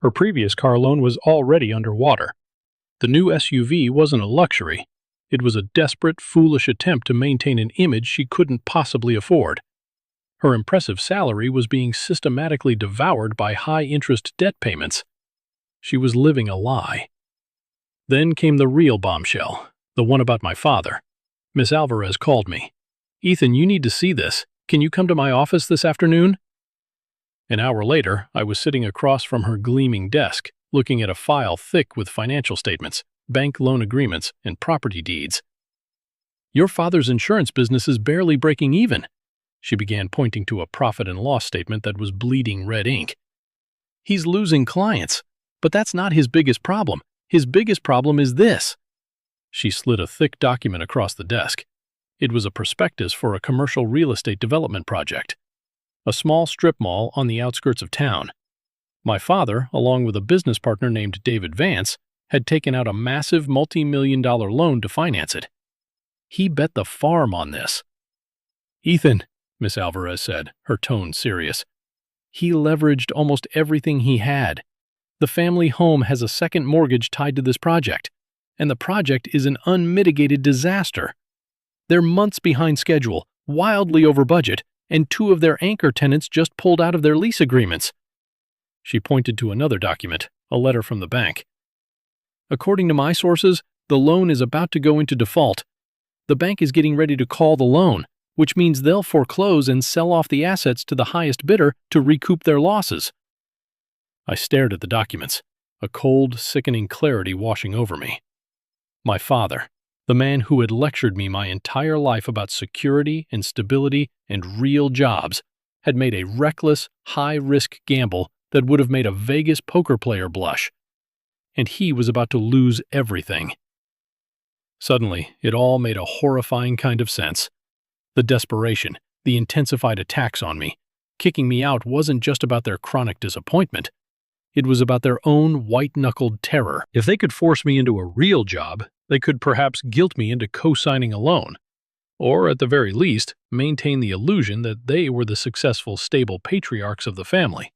Her previous car loan was already underwater. The new SUV wasn't a luxury. It was a desperate, foolish attempt to maintain an image she couldn't possibly afford. Her impressive salary was being systematically devoured by high-interest debt payments. She was living a lie. Then came the real bombshell, the one about my father. Miss Alvarez called me. "Ethan, you need to see this. Can you come to my office this afternoon?" An hour later, I was sitting across from her gleaming desk, looking at a file thick with financial statements, bank loan agreements, and property deeds. "Your father's insurance business is barely breaking even," she began, pointing to a profit and loss statement that was bleeding red ink. "He's losing clients, but that's not his biggest problem. His biggest problem is this." She slid a thick document across the desk. It was a prospectus for a commercial real estate development project, a small strip mall on the outskirts of town. My father, along with a business partner named David Vance, had taken out a massive multi-million-dollar loan to finance it. He bet the farm on this. "Ethan," Miss Alvarez said, her tone serious, "he leveraged almost everything he had. The family home has a second mortgage tied to this project, and the project is an unmitigated disaster. They're months behind schedule, wildly over budget, and two of their anchor tenants just pulled out of their lease agreements." She pointed to another document, a letter from the bank. "According to my sources, the loan is about to go into default. The bank is getting ready to call the loan, which means they'll foreclose and sell off the assets to the highest bidder to recoup their losses." I stared at the documents, a cold, sickening clarity washing over me. My father, the man who had lectured me my entire life about security and stability and real jobs, had made a reckless, high-risk gamble that would have made a Vegas poker player blush. And he was about to lose everything. Suddenly, it all made a horrifying kind of sense. The desperation, the intensified attacks on me, kicking me out wasn't just about their chronic disappointment. It was about their own white-knuckled terror. If they could force me into a real job, they could perhaps guilt me into co-signing a loan, or at the very least, maintain the illusion that they were the successful, stable patriarchs of the family.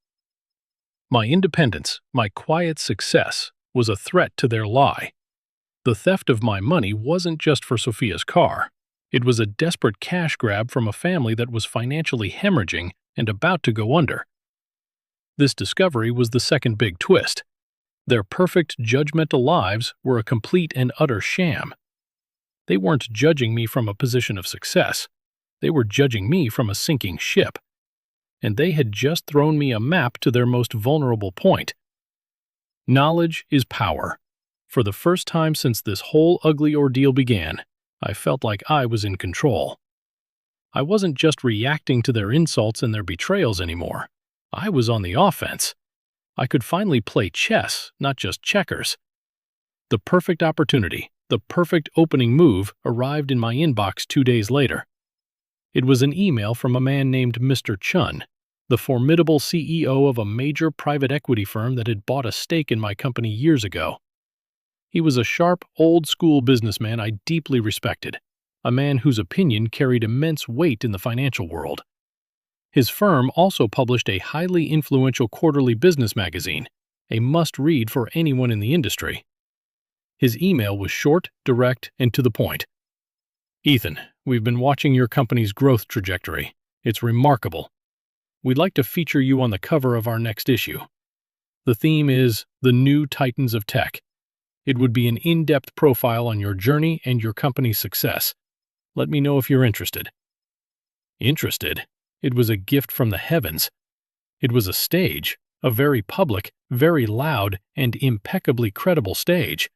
My independence, my quiet success, was a threat to their lie. The theft of my money wasn't just for Sophia's car. It was a desperate cash grab from a family that was financially hemorrhaging and about to go under. This discovery was the second big twist. Their perfect, judgmental lives were a complete and utter sham. They weren't judging me from a position of success. They were judging me from a sinking ship. And they had just thrown me a map to their most vulnerable point. Knowledge is power. For the first time since this whole ugly ordeal began, I felt like I was in control. I wasn't just reacting to their insults and their betrayals anymore. I was on the offense. I could finally play chess, not just checkers. The perfect opportunity, the perfect opening move arrived in my inbox 2 days later. It was an email from a man named Mr. Chun, the formidable CEO of a major private equity firm that had bought a stake in my company years ago. He was a sharp, old-school businessman I deeply respected, a man whose opinion carried immense weight in the financial world. His firm also published a highly influential quarterly business magazine, a must-read for anyone in the industry. His email was short, direct, and to the point. "Ethan, we've been watching your company's growth trajectory. It's remarkable. We'd like to feature you on the cover of our next issue. The theme is The New Titans of Tech. It would be an in-depth profile on your journey and your company's success. Let me know if you're interested." Interested? It was a gift from the heavens. It was a stage, a very public, very loud, and impeccably credible stage.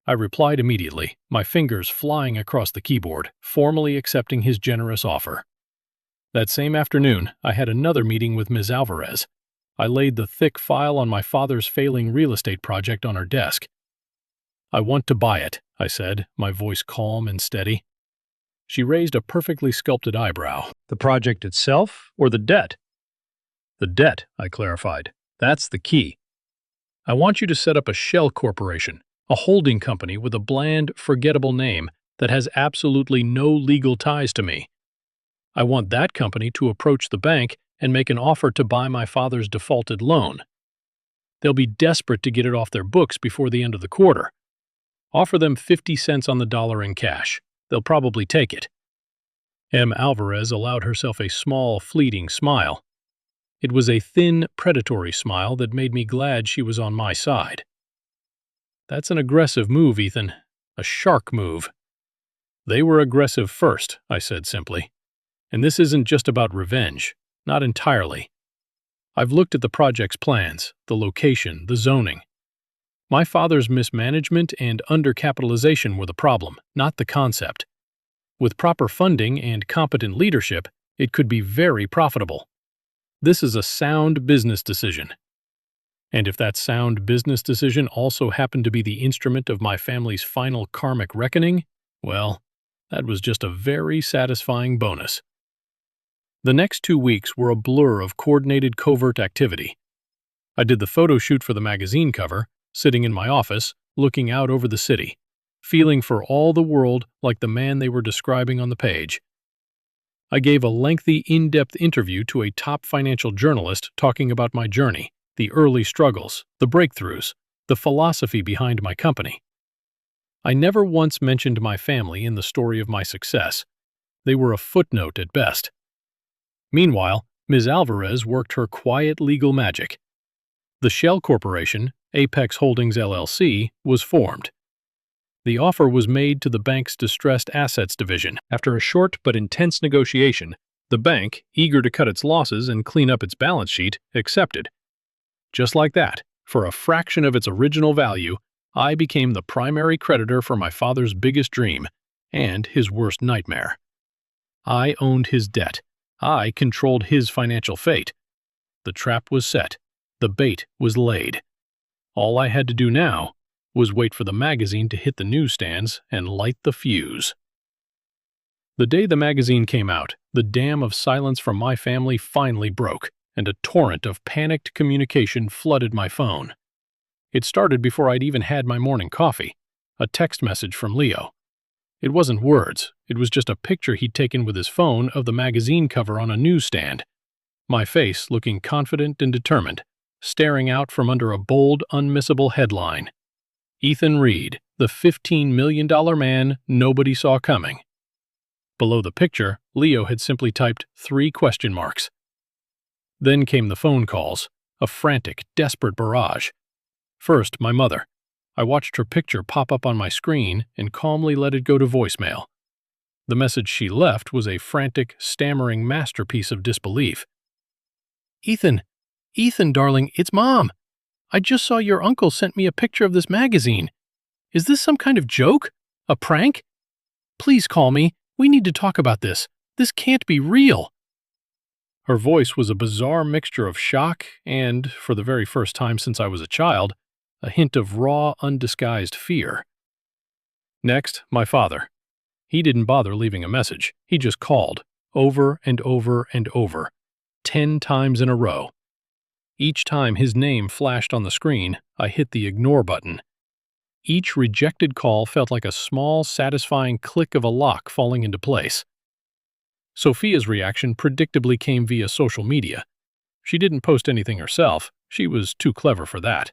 I replied immediately, my fingers flying across the keyboard, formally accepting his generous offer. That same afternoon, I had another meeting with Ms. Alvarez. I laid the thick file on my father's failing real estate project on her desk. "I want to buy it," I said, my voice calm and steady. She raised a perfectly sculpted eyebrow. "The project itself or the debt?" "The debt," I clarified. "That's the key. I want you to set up a shell corporation, a holding company with a bland, forgettable name that has absolutely no legal ties to me. I want that company to approach the bank and make an offer to buy my father's defaulted loan. They'll be desperate to get it off their books before the end of the quarter. Offer them 50 cents on the dollar in cash. They'll probably take it. M. Alvarez allowed herself a small, fleeting smile. It was a thin, predatory smile that made me glad she was on my side. That's an aggressive move, Ethan. A shark move. They were aggressive first, I said simply. And this isn't just about revenge. Not entirely. I've looked at the project's plans, the location, the zoning. My father's mismanagement and undercapitalization were the problem, not the concept. With proper funding and competent leadership, it could be very profitable. This is a sound business decision. And if that sound business decision also happened to be the instrument of my family's final karmic reckoning, well, that was just a very satisfying bonus. The next 2 weeks were a blur of coordinated covert activity. I did the photo shoot for the magazine cover, sitting in my office, looking out over the city, feeling for all the world like the man they were describing on the page. I gave a lengthy, in-depth interview to a top financial journalist talking about my journey, the early struggles, the breakthroughs, the philosophy behind my company. I never once mentioned my family in the story of my success. They were a footnote at best. Meanwhile, Ms. Alvarez worked her quiet legal magic. The shell corporation, Apex Holdings LLC, was formed. The offer was made to the bank's distressed assets division. After a short but intense negotiation, the bank, eager to cut its losses and clean up its balance sheet, accepted. Just like that, for a fraction of its original value, I became the primary creditor for my father's biggest dream and his worst nightmare. I owned his debt. I controlled his financial fate. The trap was set. The bait was laid. All I had to do now was wait for the magazine to hit the newsstands and light the fuse. The day the magazine came out, the dam of silence from my family finally broke, and a torrent of panicked communication flooded my phone. It started before I'd even had my morning coffee, a text message from Leo. It wasn't words, it was just a picture he'd taken with his phone of the magazine cover on a newsstand. My face looking confident and determined, staring out from under a bold, unmissable headline. Ethan Reed, the $15 million man nobody saw coming. Below the picture, Leo had simply typed 3 question marks. Then came the phone calls, a frantic, desperate barrage. First, my mother. I watched her picture pop up on my screen and calmly let it go to voicemail. The message she left was a frantic, stammering masterpiece of disbelief. Ethan, darling, it's Mom. I just saw your uncle sent me a picture of this magazine. Is this some kind of joke? A prank? Please call me. We need to talk about this. This can't be real. Her voice was a bizarre mixture of shock and, for the very first time since I was a child, a hint of raw, undisguised fear. Next, my father. He didn't bother leaving a message. He just called, over and over and over, 10 times in a row. Each time his name flashed on the screen, I hit the ignore button. Each rejected call felt like a small, satisfying click of a lock falling into place. Sophia's reaction predictably came via social media. She didn't post anything herself. She was too clever for that.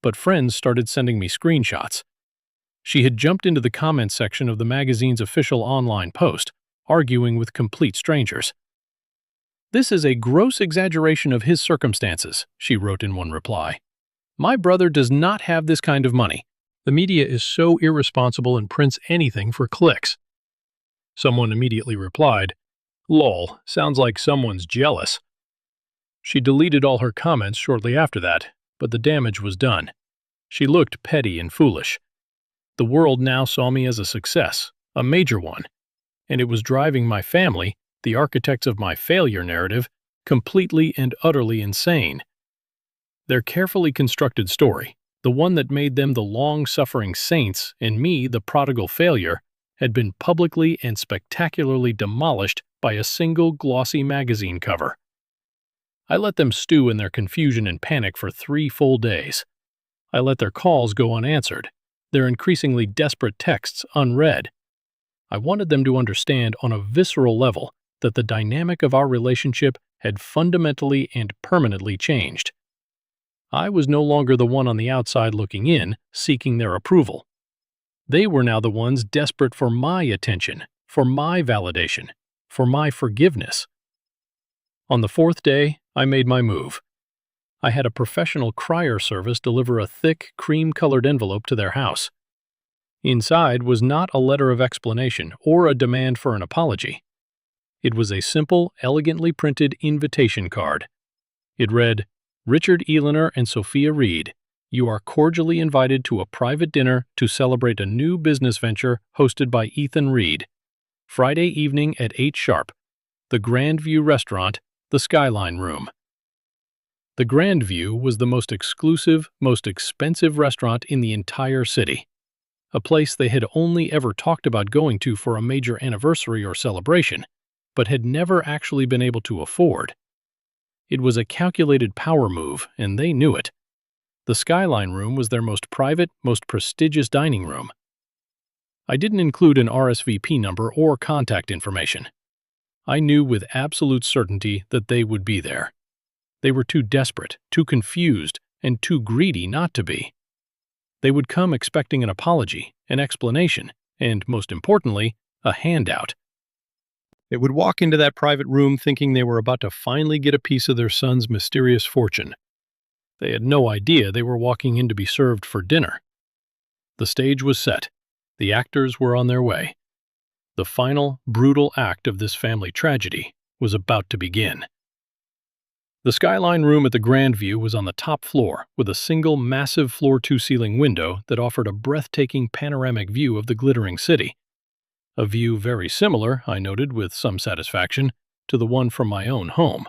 But friends started sending me screenshots. She had jumped into the comments section of the magazine's official online post, arguing with complete strangers. This is a gross exaggeration of his circumstances, she wrote in one reply. My brother does not have this kind of money. The media is so irresponsible and prints anything for clicks. Someone immediately replied, "Lol, sounds like someone's jealous." She deleted all her comments shortly after that, but the damage was done. She looked petty and foolish. The world now saw me as a success, a major one, and it was driving my family, the architects of my failure narrative, completely and utterly insane. Their carefully constructed story, the one that made them the long-suffering saints and me the prodigal failure, had been publicly and spectacularly demolished by a single glossy magazine cover. I let them stew in their confusion and panic for 3 full days. I let their calls go unanswered, their increasingly desperate texts unread. I wanted them to understand on a visceral level that the dynamic of our relationship had fundamentally and permanently changed. I was no longer the one on the outside looking in, seeking their approval. They were now the ones desperate for my attention, for my validation, for my forgiveness. On the fourth day, I made my move. I had a professional crier service deliver a thick, cream-colored envelope to their house. Inside was not a letter of explanation or a demand for an apology. It was a simple, elegantly printed invitation card. It read, "Richard Eleanor and Sophia Reed, you are cordially invited to a private dinner to celebrate a new business venture hosted by Ethan Reed. Friday evening at 8 sharp. The Grand View Restaurant, the Skyline Room." The Grand View was the most exclusive, most expensive restaurant in the entire city. A place they had only ever talked about going to for a major anniversary or celebration, but had never actually been able to afford. It was a calculated power move, and they knew it. The Skyline Room was their most private, most prestigious dining room. I didn't include an RSVP number or contact information. I knew with absolute certainty that they would be there. They were too desperate, too confused, and too greedy not to be. They would come expecting an apology, an explanation, and, most importantly, a handout. They would walk into that private room thinking they were about to finally get a piece of their son's mysterious fortune. They had no idea they were walking in to be served for dinner. The stage was set. The actors were on their way. The final, brutal act of this family tragedy was about to begin. The Skyline Room at the Grand View was on the top floor, with a single massive floor-to-ceiling window that offered a breathtaking panoramic view of the glittering city. A view very similar, I noted with some satisfaction, to the one from my own home.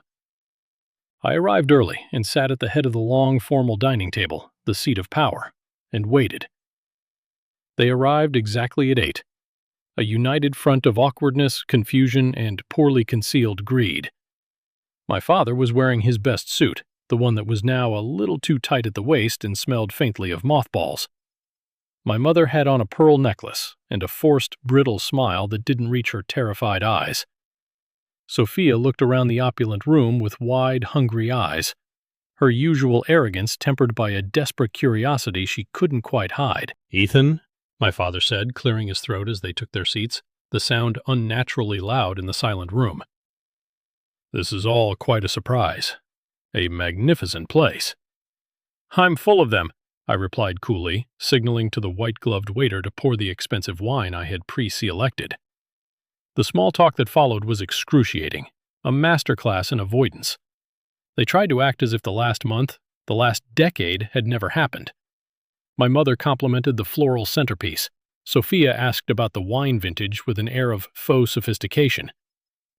I arrived early and sat at the head of the long, formal dining table, the seat of power, and waited. They arrived exactly at 8. A united front of awkwardness, confusion, and poorly concealed greed. My father was wearing his best suit, the one that was now a little too tight at the waist and smelled faintly of mothballs. My mother had on a pearl necklace and a forced, brittle smile that didn't reach her terrified eyes. Sophia looked around the opulent room with wide, hungry eyes, her usual arrogance tempered by a desperate curiosity she couldn't quite hide. "Ethan," my father said, clearing his throat as they took their seats, the sound unnaturally loud in the silent room. "This is all quite a surprise. A magnificent place." "I'm full of them," I replied coolly, signaling to the white-gloved waiter to pour the expensive wine I had pre-selected. The small talk that followed was excruciating, a masterclass in avoidance. They tried to act as if the last month, the last decade, had never happened. My mother complimented the floral centerpiece. Sophia asked about the wine vintage with an air of faux sophistication.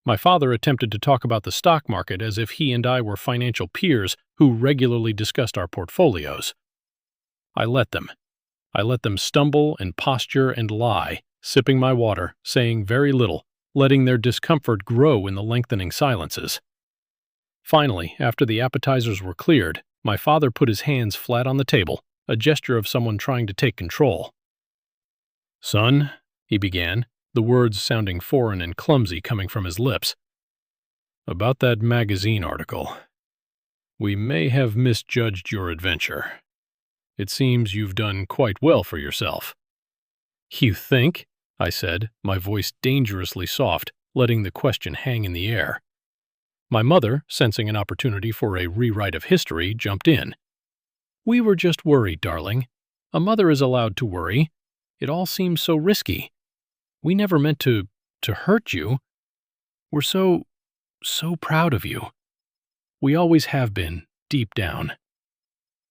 My father attempted to talk about the stock market as if he and I were financial peers who regularly discussed our portfolios. I let them. I let them stumble and posture and lie, sipping my water, saying very little, letting their discomfort grow in the lengthening silences. Finally, after the appetizers were cleared, my father put his hands flat on the table, a gesture of someone trying to take control. "Son," he began, the words sounding foreign and clumsy coming from his lips. "About that magazine article. We may have misjudged your adventure. It seems you've done quite well for yourself." "You think?" I said, my voice dangerously soft, letting the question hang in the air. My mother, sensing an opportunity for a rewrite of history, jumped in. "We were just worried, darling. A mother is allowed to worry. It all seems so risky. We never meant to hurt you. We're so proud of you. We always have been, deep down."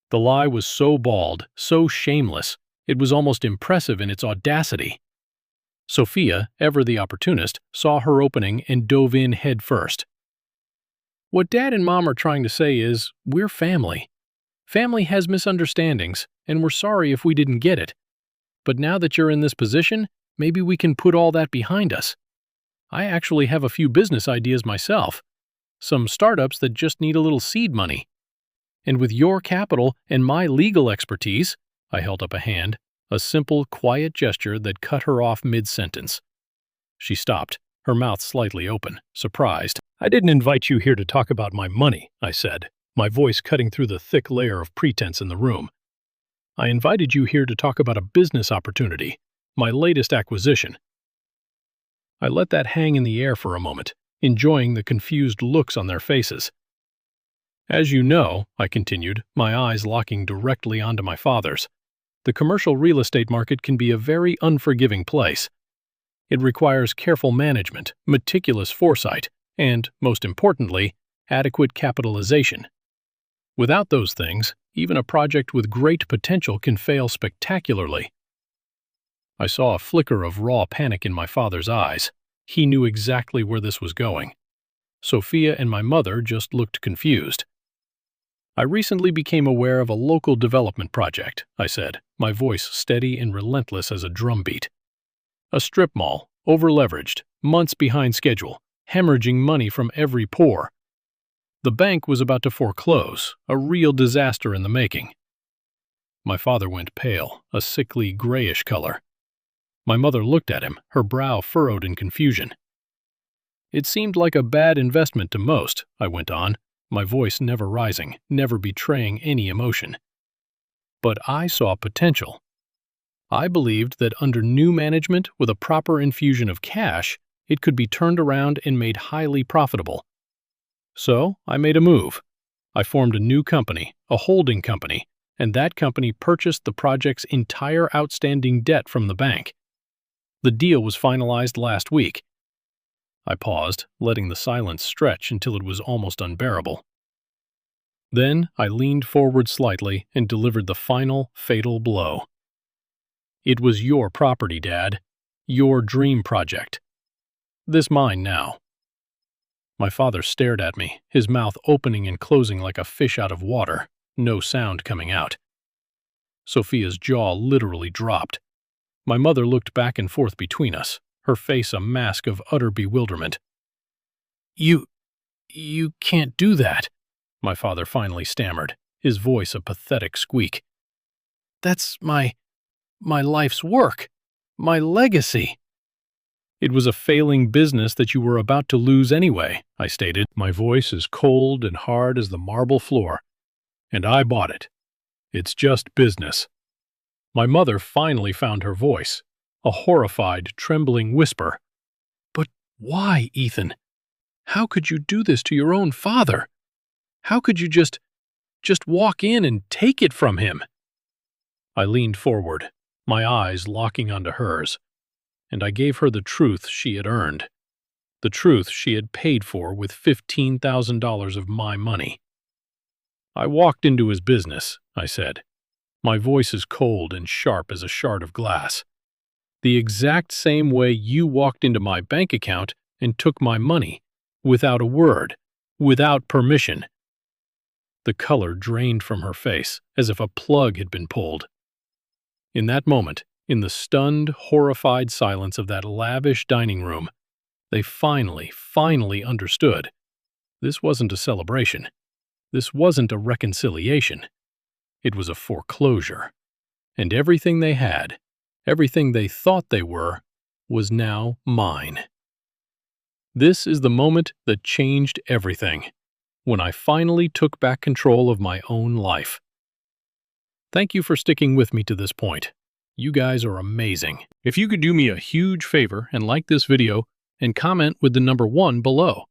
The lie was so bald, so shameless, it was almost impressive in its audacity. Sophia, ever the opportunist, saw her opening and dove in head first. "What Dad and Mom are trying to say is, we're family. Family has misunderstandings, and we're sorry if we didn't get it. But now that you're in this position, maybe we can put all that behind us. I actually have a few business ideas myself, some startups that just need a little seed money. And with your capital and my legal expertise," I held up a hand, a simple, quiet gesture that cut her off mid-sentence. She stopped, her mouth slightly open, surprised. "I didn't invite you here to talk about my money," I said. my voice cutting through the thick layer of pretense in the room. "I invited you here to talk about a business opportunity, my latest acquisition." I let that hang in the air for a moment, enjoying the confused looks on their faces. "As you know," I continued, my eyes locking directly onto my father's, "the commercial real estate market can be a very unforgiving place. It requires careful management, meticulous foresight, and, most importantly, adequate capitalization. Without those things, even a project with great potential can fail spectacularly." I saw a flicker of raw panic in my father's eyes. He knew exactly where this was going. Sophia and my mother just looked confused. "I recently became aware of a local development project," I said, my voice steady and relentless as a drumbeat. "A strip mall, over-leveraged, months behind schedule, hemorrhaging money from every pore. The bank was about to foreclose, a real disaster in the making." My father went pale, a sickly grayish color. My mother looked at him, her brow furrowed in confusion. "It seemed like a bad investment to most," I went on, my voice never rising, never betraying any emotion. "But I saw potential. I believed that under new management, with a proper infusion of cash, it could be turned around and made highly profitable. So I made a move. I formed a new company, a holding company, and that company purchased the project's entire outstanding debt from the bank. The deal was finalized last week." I paused, letting the silence stretch until it was almost unbearable. Then I leaned forward slightly and delivered the final, fatal blow. "It was your property, Dad. Your dream project. This mine now." My father stared at me, his mouth opening and closing like a fish out of water, no sound coming out. Sophia's jaw literally dropped. My mother looked back and forth between us, her face a mask of utter bewilderment. You can't do that," my father finally stammered, his voice a pathetic squeak. "That's my life's work, my legacy." "It was a failing business that you were about to lose anyway," I stated, my voice as cold and hard as the marble floor. "And I bought it. It's just business." My mother finally found her voice, a horrified, trembling whisper. "But why, Ethan? How could you do this to your own father? How could you just walk in and take it from him?" I leaned forward, my eyes locking onto hers, and I gave her the truth she had earned, the truth she had paid for with $15,000 of my money. "I walked into his business," I said, my voice as cold and sharp as a shard of glass, "the exact same way you walked into my bank account and took my money, without a word, without permission." The color drained from her face, as if a plug had been pulled. In that moment, in the stunned, horrified silence of that lavish dining room, they finally understood. This wasn't a celebration. This wasn't a reconciliation. It was a foreclosure. And everything they had, everything they thought they were, was now mine. This is the moment that changed everything, when I finally took back control of my own life. Thank you for sticking with me to this point. You guys are amazing. If you could do me a huge favor and like this video and comment with the number 1 below.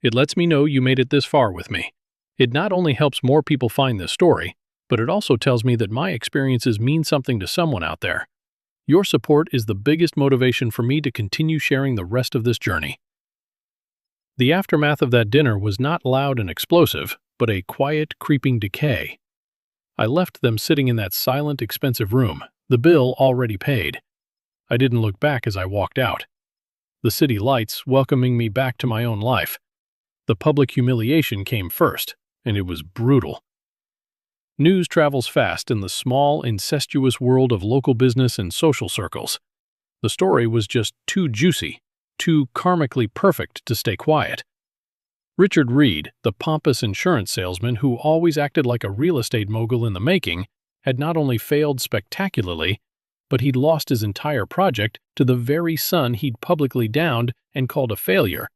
It lets me know you made it this far with me. It not only helps more people find this story, but it also tells me that my experiences mean something to someone out there. Your support is the biggest motivation for me to continue sharing the rest of this journey. The aftermath of that dinner was not loud and explosive, but a quiet, creeping decay. I left them sitting in that silent, expensive room, the bill already paid. I didn't look back as I walked out. The city lights welcoming me back to my own life. The public humiliation came first, and it was brutal. News travels fast in the small, incestuous world of local business and social circles. The story was just too juicy, too karmically perfect to stay quiet. Richard Reed, the pompous insurance salesman who always acted like a real estate mogul in the making, had not only failed spectacularly, but he'd lost his entire project to the very son he'd publicly downed and called a failure.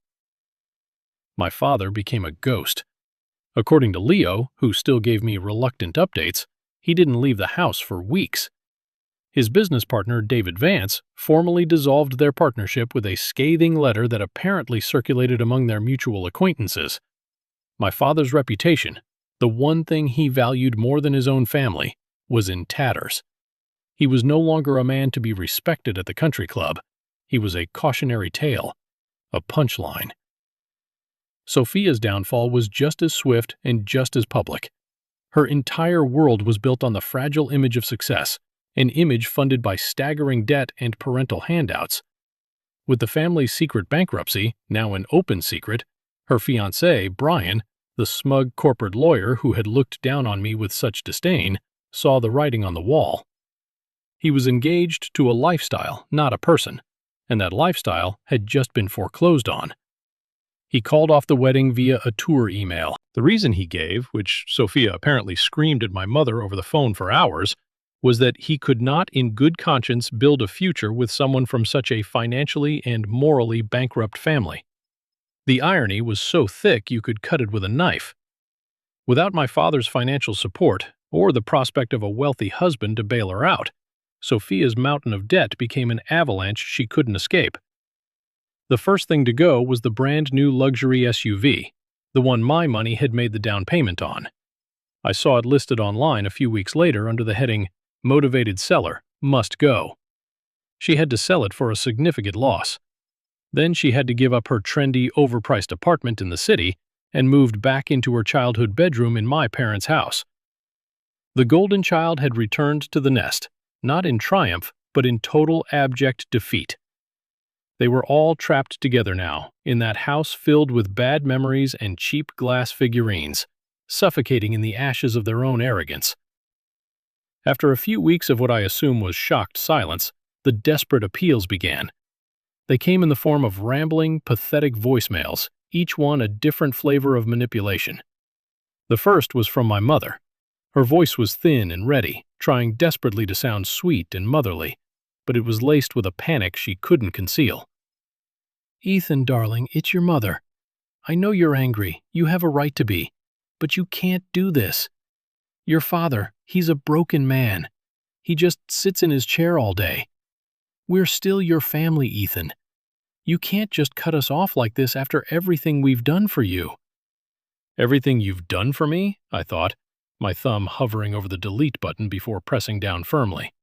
My father became a ghost According to Leo, who still gave me reluctant updates, he didn't leave the house for weeks. His business partner, David Vance, formally dissolved their partnership with a scathing letter that apparently circulated among their mutual acquaintances. My father's reputation, the one thing he valued more than his own family, was in tatters. He was no longer a man to be respected at the country club. He was a cautionary tale, a punchline. Sophia's downfall was just as swift and just as public. Her entire world was built on the fragile image of success, an image funded by staggering debt and parental handouts. With the family's secret bankruptcy, now an open secret, her fiancé, Brian, the smug corporate lawyer who had looked down on me with such disdain, saw the writing on the wall. He was engaged to a lifestyle, not a person, and that lifestyle had just been foreclosed on. He called off the wedding via a tour email. The reason he gave, which Sophia apparently screamed at my mother over the phone for hours, was that he could not in good conscience build a future with someone from such a financially and morally bankrupt family. The irony was so thick you could cut it with a knife. Without my father's financial support, or the prospect of a wealthy husband to bail her out, Sophia's mountain of debt became an avalanche she couldn't escape. The first thing to go was the brand new luxury SUV, the one my money had made the down payment on. I saw it listed online a few weeks later under the heading, "Motivated Seller, Must Go." She had to sell it for a significant loss. Then she had to give up her trendy, overpriced apartment in the city and moved back into her childhood bedroom in my parents' house. The golden child had returned to the nest, not in triumph, but in total abject defeat. They were all trapped together now, in that house filled with bad memories and cheap glass figurines, suffocating in the ashes of their own arrogance. After a few weeks of what I assume was shocked silence, the desperate appeals began. They came in the form of rambling, pathetic voicemails, each one a different flavor of manipulation. The first was from my mother. Her voice was thin and ready, trying desperately to sound sweet and motherly, but it was laced with a panic she couldn't conceal. "Ethan, darling, it's your mother. I know you're angry. You have a right to be. But you can't do this. Your father, he's a broken man. He just sits in his chair all day. We're still your family, Ethan. You can't just cut us off like this after everything we've done for you." "Everything you've done for me?" I thought, my thumb hovering over the delete button before pressing down firmly.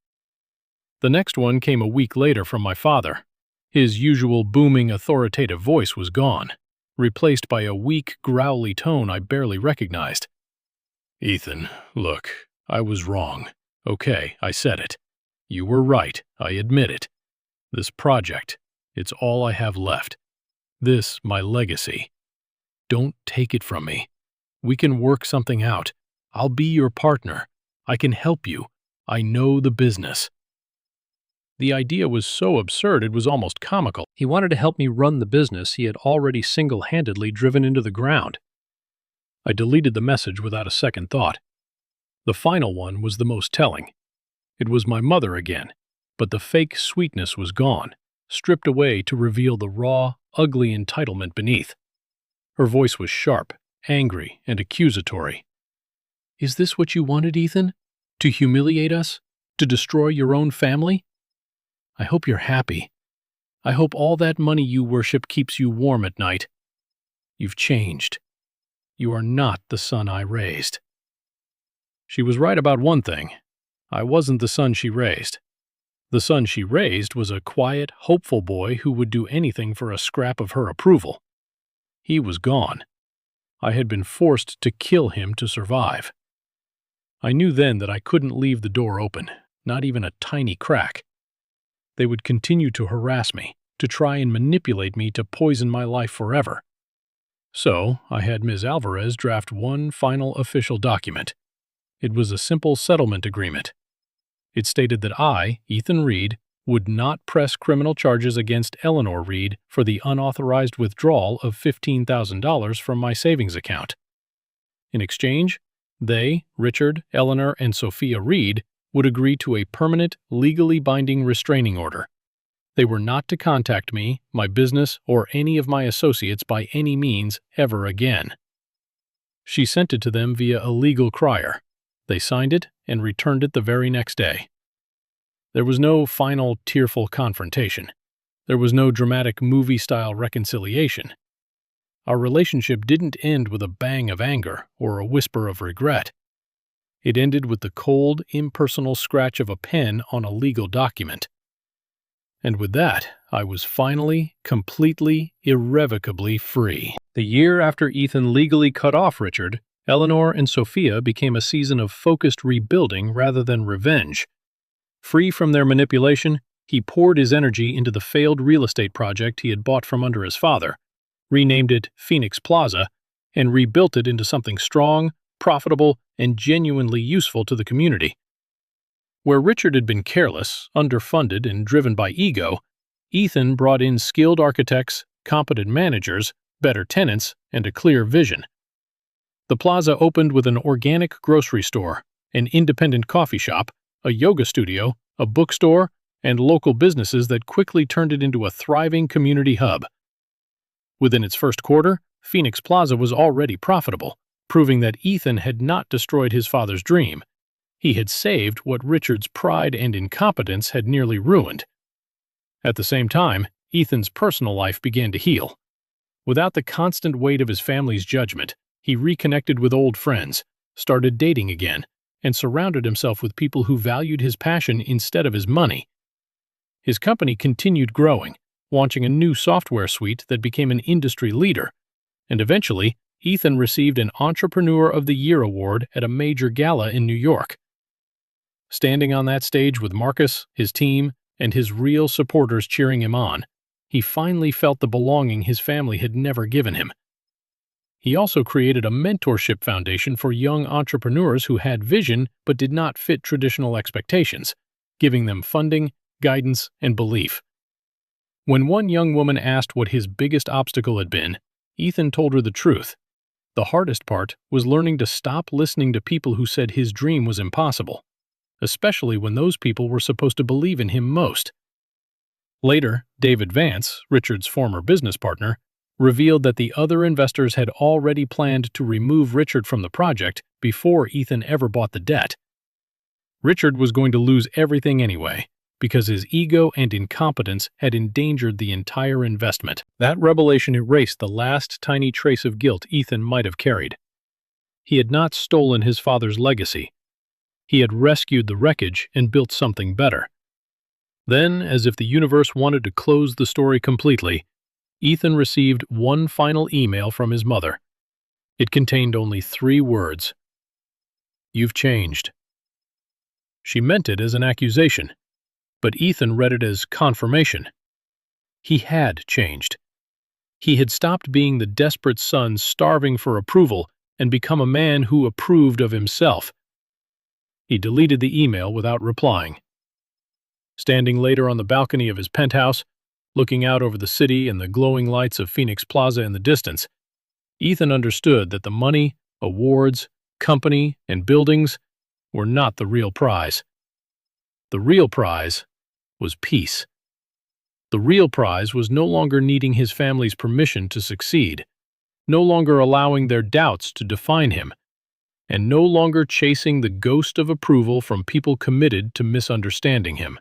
The next one came a week later from my father. His usual booming, authoritative voice was gone, replaced by a weak, growly tone I barely recognized. "Ethan, look, I was wrong. Okay, I said it. You were right, I admit it. This project, it's all I have left. This, my legacy. Don't take it from me. We can work something out. I'll be your partner. I can help you. I know the business." The idea was so absurd it was almost comical. He wanted to help me run the business he had already single-handedly driven into the ground. I deleted the message without a second thought. The final one was the most telling. It was my mother again, but the fake sweetness was gone, stripped away to reveal the raw, ugly entitlement beneath. Her voice was sharp, angry, and accusatory. "Is this what you wanted, Ethan? To humiliate us? To destroy your own family? I hope you're happy. I hope all that money you worship keeps you warm at night. You've changed. You are not the son I raised." She was right about one thing. I wasn't the son she raised. The son she raised was a quiet, hopeful boy who would do anything for a scrap of her approval. He was gone. I had been forced to kill him to survive. I knew then that I couldn't leave the door open, not even a tiny crack. They would continue to harass me, to try and manipulate me to poison my life forever. So I had Ms. Alvarez draft one final official document. It was a simple settlement agreement. It stated that I, Ethan Reed, would not press criminal charges against Eleanor Reed for the unauthorized withdrawal of $15,000 from my savings account. In exchange, they, Richard, Eleanor, and Sophia Reed, would agree to a permanent, legally binding restraining order. They were not to contact me, my business, or any of my associates by any means ever again. She sent it to them via a legal crier. They signed it and returned it the very next day. There was no final, tearful confrontation. There was no dramatic movie-style reconciliation. Our relationship didn't end with a bang of anger or a whisper of regret. It ended with the cold, impersonal scratch of a pen on a legal document. And with that, I was finally, completely, irrevocably free. The year after Ethan legally cut off Richard, Eleanor and Sophia became a season of focused rebuilding rather than revenge. Free from their manipulation, he poured his energy into the failed real estate project he had bought from under his father, renamed it Phoenix Plaza, and rebuilt it into something strong, profitable, and genuinely useful to the community. Where Richard had been careless, underfunded, and driven by ego, Ethan brought in skilled architects, competent managers, better tenants, and a clear vision. The plaza opened with an organic grocery store, an independent coffee shop, a yoga studio, a bookstore, and local businesses that quickly turned it into a thriving community hub. Within its first quarter, Phoenix Plaza was already profitable, proving that Ethan had not destroyed his father's dream. He had saved what Richard's pride and incompetence had nearly ruined. At the same time, Ethan's personal life began to heal. Without the constant weight of his family's judgment, he reconnected with old friends, started dating again, and surrounded himself with people who valued his passion instead of his money. His company continued growing, launching a new software suite that became an industry leader, and eventually, Ethan received an Entrepreneur of the Year award at a major gala in New York. Standing on that stage with Marcus, his team, and his real supporters cheering him on, he finally felt the belonging his family had never given him. He also created a mentorship foundation for young entrepreneurs who had vision but did not fit traditional expectations, giving them funding, guidance, and belief. When one young woman asked what his biggest obstacle had been, Ethan told her the truth. The hardest part was learning to stop listening to people who said his dream was impossible, especially when those people were supposed to believe in him most. Later, David Vance, Richard's former business partner, revealed that the other investors had already planned to remove Richard from the project before Ethan ever bought the debt. Richard was going to lose everything anyway, because his ego and incompetence had endangered the entire investment. That revelation erased the last tiny trace of guilt Ethan might have carried. He had not stolen his father's legacy. He had rescued the wreckage and built something better. Then, as if the universe wanted to close the story completely, Ethan received one final email from his mother. It contained only 3 words. "You've changed." She meant it as an accusation, but Ethan read it as confirmation. He had changed. He had stopped being the desperate son starving for approval and become a man who approved of himself. He deleted the email without replying. Standing later on the balcony of his penthouse, looking out over the city and the glowing lights of Phoenix Plaza in the distance, Ethan understood that the money, awards, company, and buildings were not the real prize. The real prize was peace. The real prize was no longer needing his family's permission to succeed, no longer allowing their doubts to define him, and no longer chasing the ghost of approval from people committed to misunderstanding him.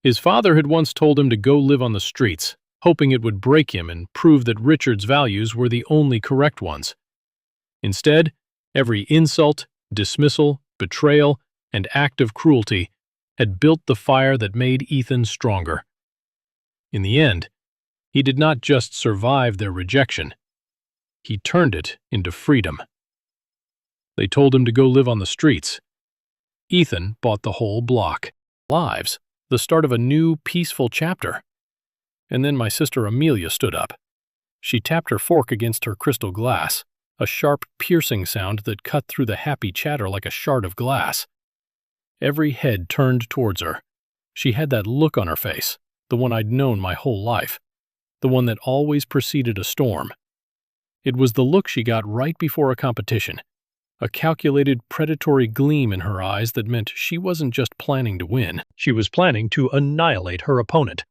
His father had once told him to go live on the streets, hoping it would break him and prove that Richard's values were the only correct ones. Instead, every insult, dismissal, betrayal, and act of cruelty had built the fire that made Ethan stronger. In the end, he did not just survive their rejection. He turned it into freedom. They told him to go live on the streets. Ethan bought the whole block. Lives, the start of a new, peaceful chapter. And then my sister Amelia stood up. She tapped her fork against her crystal glass, a sharp, piercing sound that cut through the happy chatter like a shard of glass. Every head turned towards her. She had that look on her face, the one I'd known my whole life, the one that always preceded a storm. It was the look she got right before a competition, a calculated, predatory gleam in her eyes that meant she wasn't just planning to win. She was planning to annihilate her opponent.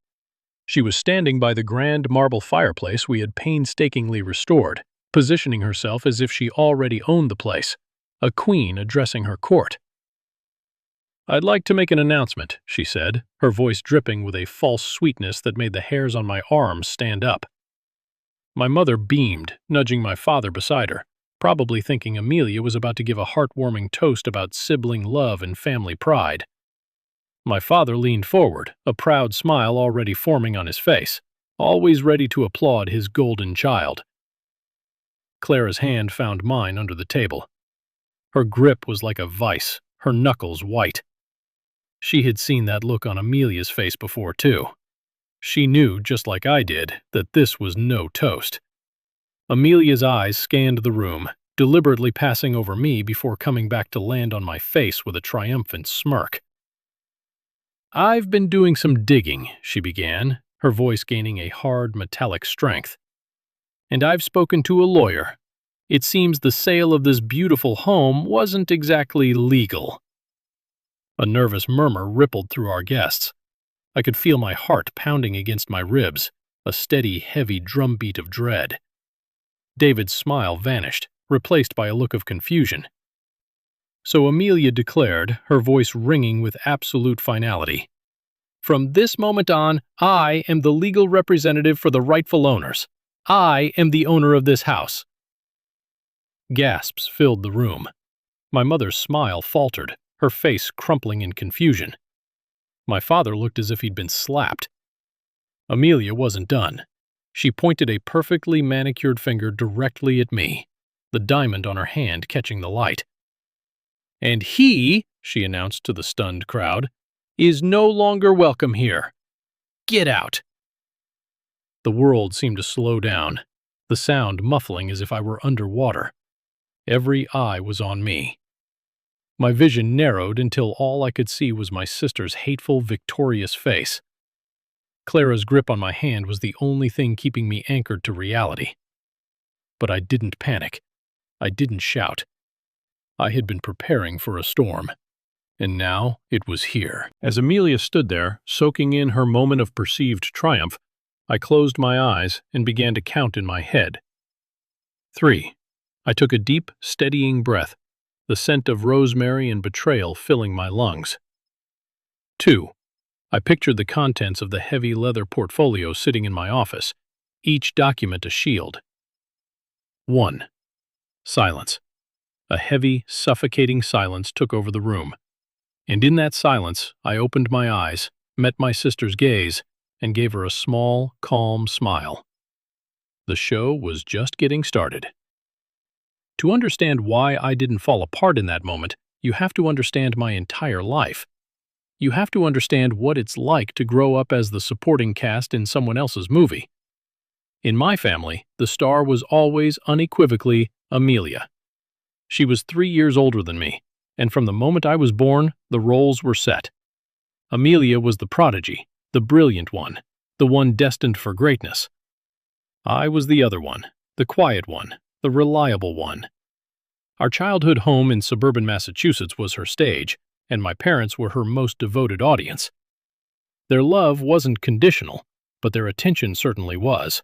She was standing by the grand marble fireplace we had painstakingly restored, positioning herself as if she already owned the place, a queen addressing her court. "I'd like to make an announcement," she said, her voice dripping with a false sweetness that made the hairs on my arms stand up. My mother beamed, nudging my father beside her, probably thinking Amelia was about to give a heartwarming toast about sibling love and family pride. My father leaned forward, a proud smile already forming on his face, always ready to applaud his golden child. Clara's hand found mine under the table. Her grip was like a vice, her knuckles white. She had seen that look on Amelia's face before, too. She knew, just like I did, that this was no toast. Amelia's eyes scanned the room, deliberately passing over me before coming back to land on my face with a triumphant smirk. "I've been doing some digging," she began, her voice gaining a hard, metallic strength. "And I've spoken to a lawyer. It seems the sale of this beautiful home wasn't exactly legal." A nervous murmur rippled through our guests. I could feel my heart pounding against my ribs, a steady, heavy drumbeat of dread. David's smile vanished, replaced by a look of confusion. So Amelia declared, her voice ringing with absolute finality. "From this moment on, I am the legal representative for the rightful owners. I am the owner of this house." Gasps filled the room. My mother's smile faltered, her face crumpling in confusion. My father looked as if he'd been slapped. Amelia wasn't done. She pointed a perfectly manicured finger directly at me, the diamond on her hand catching the light. "And he," she announced to the stunned crowd, "is no longer welcome here. Get out." The world seemed to slow down, the sound muffling as if I were underwater. Every eye was on me. My vision narrowed until all I could see was my sister's hateful, victorious face. Clara's grip on my hand was the only thing keeping me anchored to reality. But I didn't panic. I didn't shout. I had been preparing for a storm. And now it was here. As Amelia stood there, soaking in her moment of perceived triumph, I closed my eyes and began to count in my head. 3. I took a deep, steadying breath, the scent of rosemary and betrayal filling my lungs. 2. I pictured the contents of the heavy leather portfolio sitting in my office, each document a shield. 1. Silence. A heavy, suffocating silence took over the room. And in that silence, I opened my eyes, met my sister's gaze, and gave her a small, calm smile. The show was just getting started. To understand why I didn't fall apart in that moment, you have to understand my entire life. You have to understand what it's like to grow up as the supporting cast in someone else's movie. In my family, the star was always unequivocally Amelia. She was 3 years older than me, and from the moment I was born, the roles were set. Amelia was the prodigy, the brilliant one, the one destined for greatness. I was the other one, the quiet one, the reliable one. Our childhood home in suburban Massachusetts was her stage, and my parents were her most devoted audience. Their love wasn't conditional, but their attention certainly was.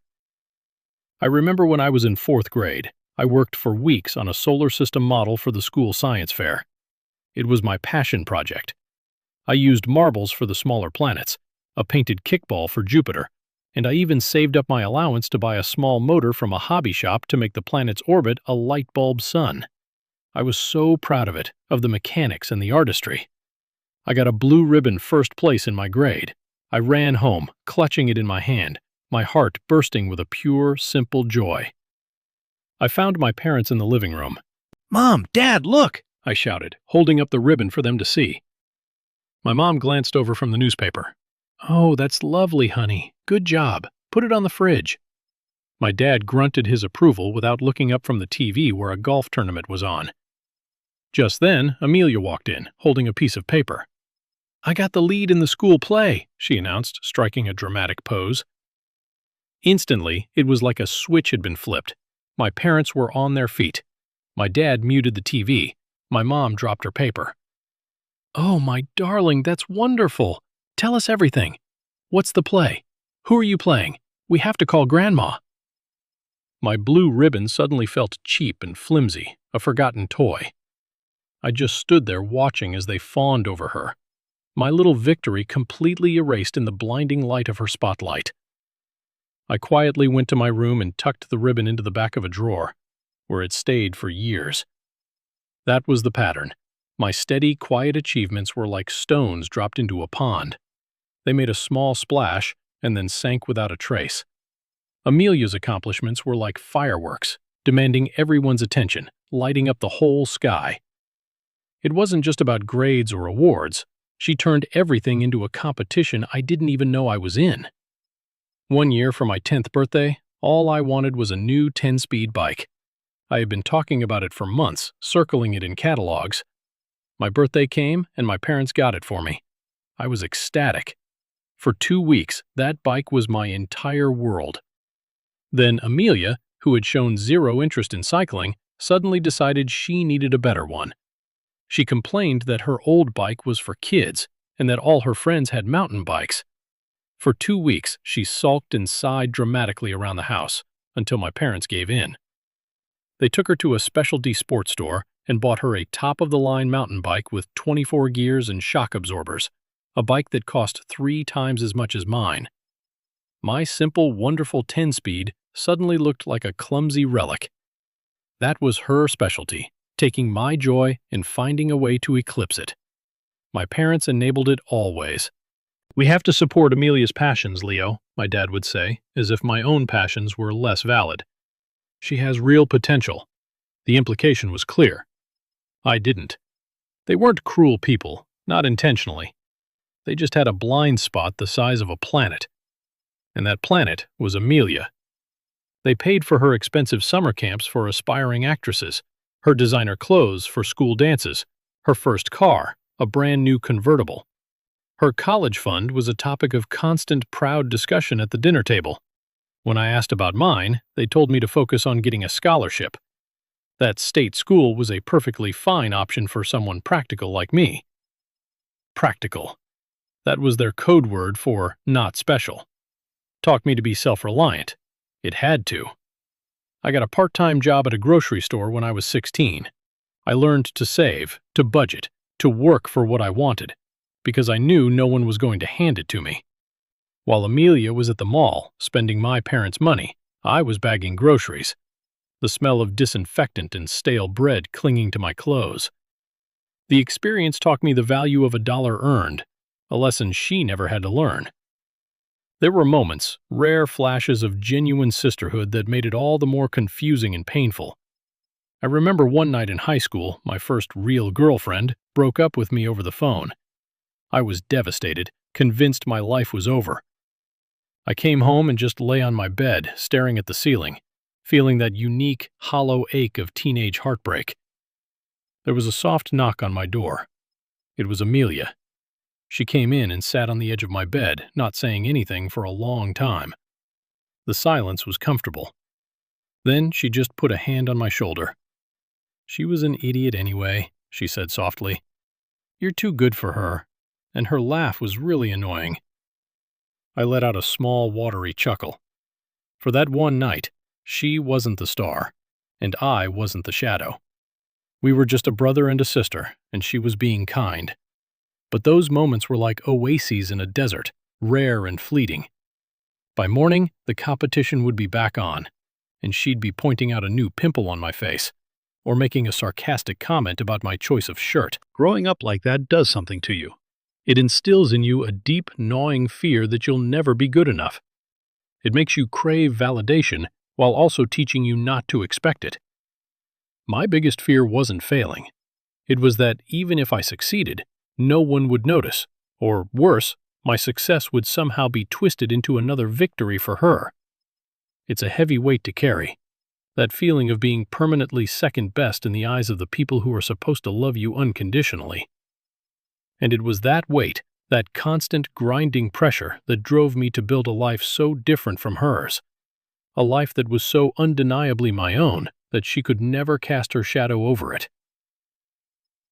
I remember when I was in 4th grade, I worked for weeks on a solar system model for the school science fair. It was my passion project. I used marbles for the smaller planets, a painted kickball for Jupiter, and I even saved up my allowance to buy a small motor from a hobby shop to make the planet's orbit a light bulb sun. I was so proud of it, of the mechanics and the artistry. I got a blue ribbon first place in my grade. I ran home, clutching it in my hand, my heart bursting with a pure, simple joy. I found my parents in the living room. "Mom, Dad, look!" I shouted, holding up the ribbon for them to see. My mom glanced over from the newspaper. "Oh, that's lovely, honey. Good job. Put it on the fridge." My dad grunted his approval without looking up from the TV where a golf tournament was on. Just then, Amelia walked in, holding a piece of paper. "I got the lead in the school play," she announced, striking a dramatic pose. Instantly, it was like a switch had been flipped. My parents were on their feet. My dad muted the TV. My mom dropped her paper. "Oh, my darling, that's wonderful. Tell us everything. What's the play? Who are you playing? We have to call Grandma." My blue ribbon suddenly felt cheap and flimsy, a forgotten toy. I just stood there watching as they fawned over her, my little victory completely erased in the blinding light of her spotlight. I quietly went to my room and tucked the ribbon into the back of a drawer, where it stayed for years. That was the pattern. My steady, quiet achievements were like stones dropped into a pond. They made a small splash and then sank without a trace. Amelia's accomplishments were like fireworks, demanding everyone's attention, lighting up the whole sky. It wasn't just about grades or awards. She turned everything into a competition I didn't even know I was in. One year for my 10th birthday, all I wanted was a new 10-speed bike. I had been talking about it for months, circling it in catalogs. My birthday came, and my parents got it for me. I was ecstatic. For 2 weeks, that bike was my entire world. Then Amelia, who had shown zero interest in cycling, suddenly decided she needed a better one. She complained that her old bike was for kids and that all her friends had mountain bikes. For 2 weeks, she sulked and sighed dramatically around the house until my parents gave in. They took her to a specialty sports store and bought her a top-of-the-line mountain bike with 24 gears and shock absorbers, a bike that cost 3 times as much as mine. My simple, wonderful 10-speed suddenly looked like a clumsy relic. That was her specialty, taking my joy and finding a way to eclipse it. My parents enabled it always. "We have to support Amelia's passions, Leo," my dad would say, as if my own passions were less valid. "She has real potential." The implication was clear. I didn't. They weren't cruel people, not intentionally. They just had a blind spot the size of a planet. And that planet was Amelia. They paid for her expensive summer camps for aspiring actresses, her designer clothes for school dances, her first car, a brand new convertible. Her college fund was a topic of constant proud discussion at the dinner table. When I asked about mine, they told me to focus on getting a scholarship. That state school was a perfectly fine option for someone practical like me. Practical. That was their code word for not special. Taught me to be self-reliant. It had to. I got a part-time job at a grocery store when I was 16. I learned to save, to budget, to work for what I wanted, because I knew no one was going to hand it to me. While Amelia was at the mall, spending my parents' money, I was bagging groceries, the smell of disinfectant and stale bread clinging to my clothes. The experience taught me the value of a dollar earned, a lesson she never had to learn. There were moments, rare flashes of genuine sisterhood that made it all the more confusing and painful. I remember one night in high school, my first real girlfriend broke up with me over the phone. I was devastated, convinced my life was over. I came home and just lay on my bed, staring at the ceiling, feeling that unique, hollow ache of teenage heartbreak. There was a soft knock on my door. It was Amelia. She came in and sat on the edge of my bed, not saying anything for a long time. The silence was comfortable. Then she just put a hand on my shoulder. "She was an idiot anyway," she said softly. "You're too good for her." And her laugh was really annoying. I let out a small, watery chuckle. For that one night, she wasn't the star, and I wasn't the shadow. We were just a brother and a sister, and she was being kind. But those moments were like oases in a desert, rare and fleeting. By morning, the competition would be back on, and she'd be pointing out a new pimple on my face, or making a sarcastic comment about my choice of shirt. Growing up like that does something to you. It instills in you a deep, gnawing fear that you'll never be good enough. It makes you crave validation while also teaching you not to expect it. My biggest fear wasn't failing. It was that even if I succeeded, no one would notice, or worse, my success would somehow be twisted into another victory for her. It's a heavy weight to carry, that feeling of being permanently second best in the eyes of the people who are supposed to love you unconditionally. And it was that weight, that constant grinding pressure that drove me to build a life so different from hers. A life that was so undeniably my own that she could never cast her shadow over it.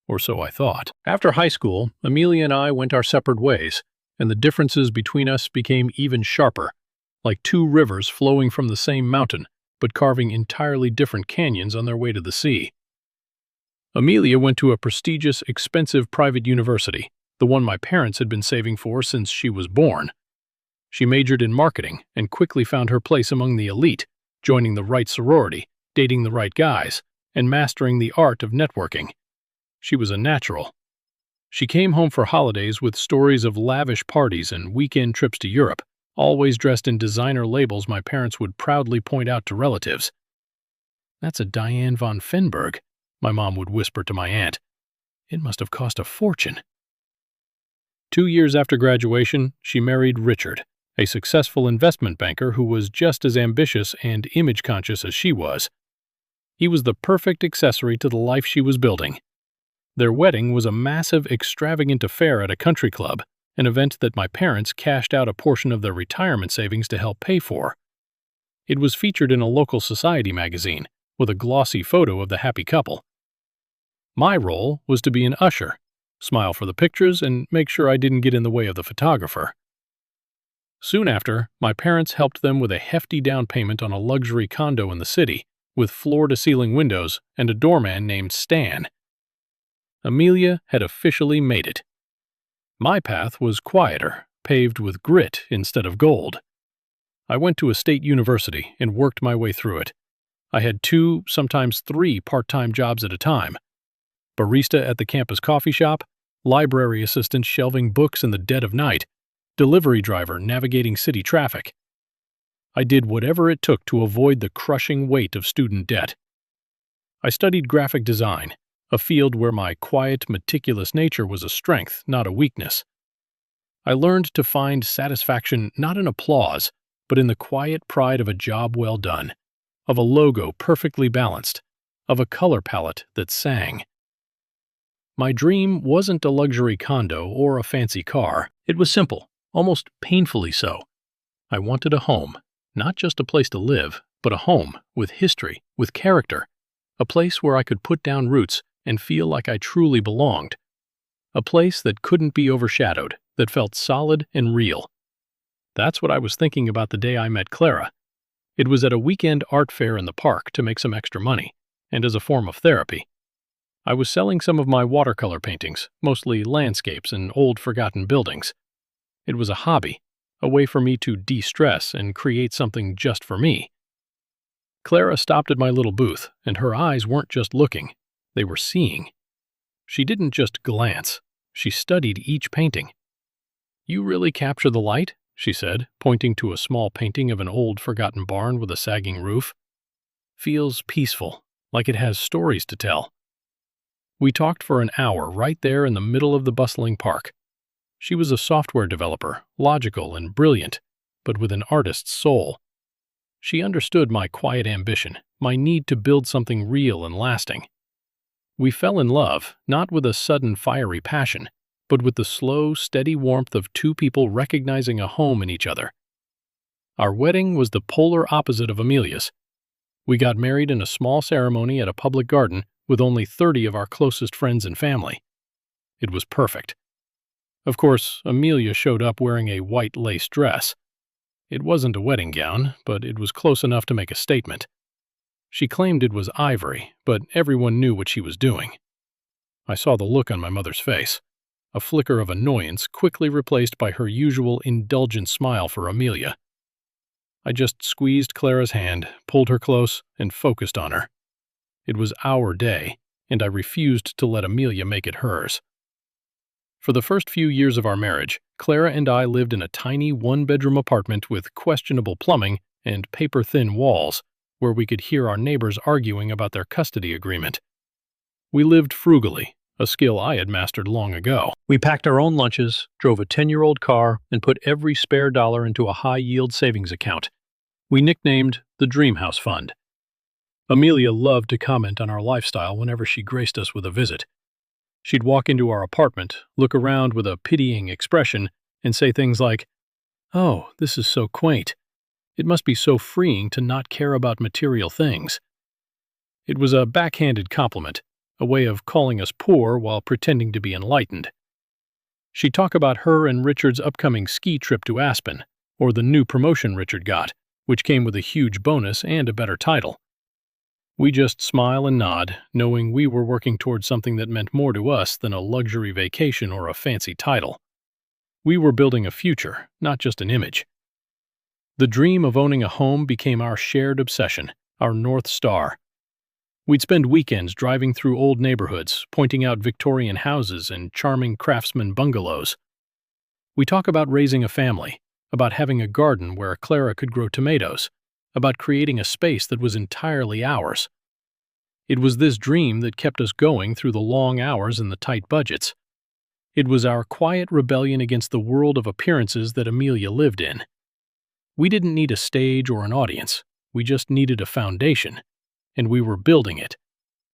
Or so I thought. After high school, Amelia and I went our separate ways, and the differences between us became even sharper, like two rivers flowing from the same mountain, but carving entirely different canyons on their way to the sea. Amelia went to a prestigious, expensive private university, the one my parents had been saving for since she was born. She majored in marketing and quickly found her place among the elite, joining the right sorority, dating the right guys, and mastering the art of networking. She was a natural. She came home for holidays with stories of lavish parties and weekend trips to Europe, always dressed in designer labels my parents would proudly point out to relatives. "That's a Diane von Fenberg," my mom would whisper to my aunt. "It must have cost a fortune." 2 years after graduation, she married Richard, a successful investment banker who was just as ambitious and image-conscious as she was. He was the perfect accessory to the life she was building. Their wedding was a massive, extravagant affair at a country club, an event that my parents cashed out a portion of their retirement savings to help pay for. It was featured in a local society magazine, with a glossy photo of the happy couple. My role was to be an usher, smile for the pictures, and make sure I didn't get in the way of the photographer. Soon after, my parents helped them with a hefty down payment on a luxury condo in the city, with floor-to-ceiling windows and a doorman named Stan. Amelia had officially made it. My path was quieter, paved with grit instead of gold. I went to a state university and worked my way through it. I had 2, sometimes 3 part-time jobs at a time. Barista at the campus coffee shop, library assistant shelving books in the dead of night, delivery driver navigating city traffic. I did whatever it took to avoid the crushing weight of student debt. I studied graphic design, a field where my quiet, meticulous nature was a strength, not a weakness. I learned to find satisfaction not in applause, but in the quiet pride of a job well done, of a logo perfectly balanced, of a color palette that sang. My dream wasn't a luxury condo or a fancy car. It was simple, almost painfully so. I wanted a home, not just a place to live, but a home with history, with character, a place where I could put down roots and feel like I truly belonged, a place that couldn't be overshadowed, that felt solid and real. That's what I was thinking about the day I met Clara. It was at a weekend art fair in the park to make some extra money, and as a form of therapy. I was selling some of my watercolor paintings, mostly landscapes and old forgotten buildings. It was a hobby, a way for me to de-stress and create something just for me. Clara stopped at my little booth, and her eyes weren't just looking, they were seeing. She didn't just glance, she studied each painting. "You really capture the light," she said, pointing to a small painting of an old forgotten barn with a sagging roof. "Feels peaceful, like it has stories to tell." We talked for an hour right there in the middle of the bustling park. She was a software developer, logical and brilliant, but with an artist's soul. She understood my quiet ambition, my need to build something real and lasting. We fell in love, not with a sudden fiery passion, but with the slow, steady warmth of 2 people recognizing a home in each other. Our wedding was the polar opposite of Amelia's. We got married in a small ceremony at a public garden with only 30 of our closest friends and family. It was perfect. Of course, Amelia showed up wearing a white lace dress. It wasn't a wedding gown, but it was close enough to make a statement. She claimed it was ivory, but everyone knew what she was doing. I saw the look on my mother's face, a flicker of annoyance quickly replaced by her usual indulgent smile for Amelia. I just squeezed Clara's hand, pulled her close, and focused on her. It was our day, and I refused to let Amelia make it hers. For the first few years of our marriage, Clara and I lived in a tiny 1-bedroom apartment with questionable plumbing and paper-thin walls, where we could hear our neighbors arguing about their custody agreement. We lived frugally, a skill I had mastered long ago. We packed our own lunches, drove a 10-year-old car, and put every spare dollar into a high-yield savings account. We nicknamed the Dream House Fund. Amelia loved to comment on our lifestyle whenever she graced us with a visit. She'd walk into our apartment, look around with a pitying expression, and say things like, "Oh, this is so quaint. It must be so freeing to not care about material things." It was a backhanded compliment, a way of calling us poor while pretending to be enlightened. She'd talk about her and Richard's upcoming ski trip to Aspen, or the new promotion Richard got, which came with a huge bonus and a better title. We just smile and nod, knowing we were working towards something that meant more to us than a luxury vacation or a fancy title. We were building a future, not just an image. The dream of owning a home became our shared obsession, our North Star. We'd spend weekends driving through old neighborhoods, pointing out Victorian houses and charming craftsman bungalows. We talk about raising a family, about having a garden where Clara could grow tomatoes, about creating a space that was entirely ours. It was this dream that kept us going through the long hours and the tight budgets. It was our quiet rebellion against the world of appearances that Amelia lived in. We didn't need a stage or an audience, we just needed a foundation, and we were building it,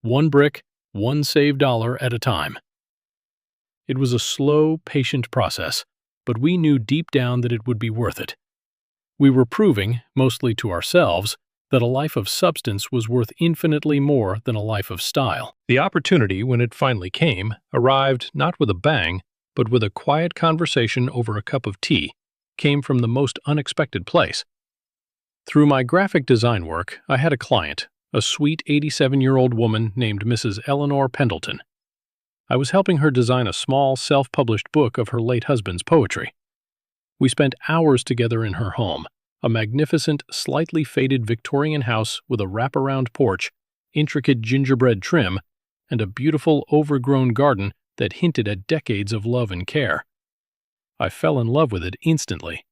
one brick, one saved dollar at a time. It was a slow, patient process, but we knew deep down that it would be worth it. We were proving, mostly to ourselves, that a life of substance was worth infinitely more than a life of style. The opportunity, when it finally came, arrived not with a bang, but with a quiet conversation over a cup of tea, came from the most unexpected place. Through my graphic design work, I had a client, a sweet 87-year-old woman named Mrs. Eleanor Pendleton. I was helping her design a small, self-published book of her late husband's poetry. We spent hours together in her home, a magnificent, slightly faded Victorian house with a wraparound porch, intricate gingerbread trim, and a beautiful, overgrown garden that hinted at decades of love and care. I fell in love with it instantly.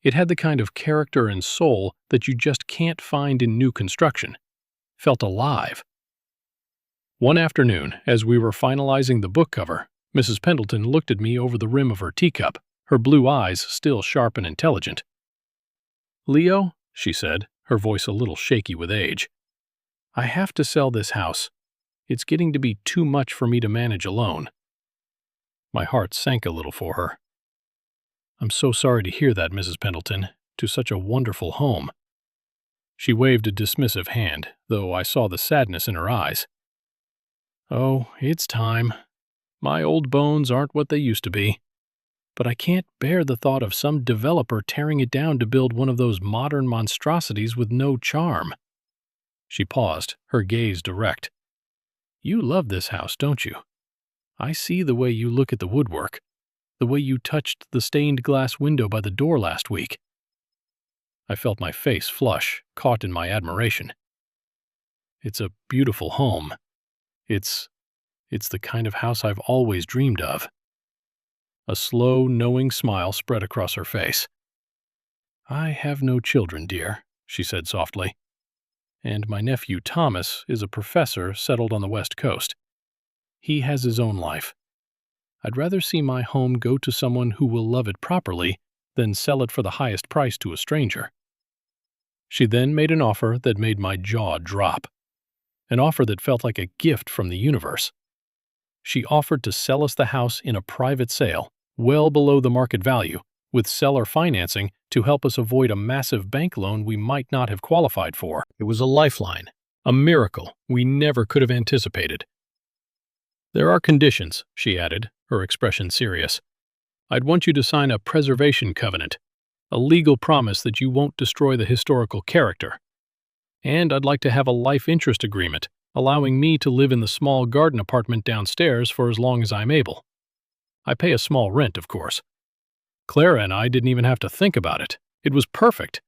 It had the kind of character and soul that you just can't find in new construction. Felt alive. One afternoon, as we were finalizing the book cover, Mrs. Pendleton looked at me over the rim of her teacup, her blue eyes still sharp and intelligent. "Leo," she said, her voice a little shaky with age, "I have to sell this house. It's getting to be too much for me to manage alone." My heart sank a little for her. "I'm so sorry to hear that, Mrs. Pendleton, to such a wonderful home." She waved a dismissive hand, though I saw the sadness in her eyes. "Oh, it's time. My old bones aren't what they used to be. But I can't bear the thought of some developer tearing it down to build one of those modern monstrosities with no charm." She paused, her gaze direct. "You love this house, don't you? I see the way you look at the woodwork, the way you touched the stained glass window by the door last week." I felt my face flush, caught in my admiration. "It's a beautiful home. It's the kind of house I've always dreamed of." A slow, knowing smile spread across her face. "I have no children, dear," she said softly. "And my nephew Thomas is a professor settled on the West Coast. He has his own life. I'd rather see my home go to someone who will love it properly than sell it for the highest price to a stranger." She then made an offer that made my jaw drop. An offer that felt like a gift from the universe. She offered to sell us the house in a private sale, well below the market value, with seller financing to help us avoid a massive bank loan we might not have qualified for. It was a lifeline, a miracle we never could have anticipated. "There are conditions," she added, her expression serious. "I'd want you to sign a preservation covenant, a legal promise that you won't destroy the historical character. And I'd like to have a life interest agreement, allowing me to live in the small garden apartment downstairs for as long as I'm able. I pay a small rent, of course." Clara and I didn't even have to think about it. It was perfect.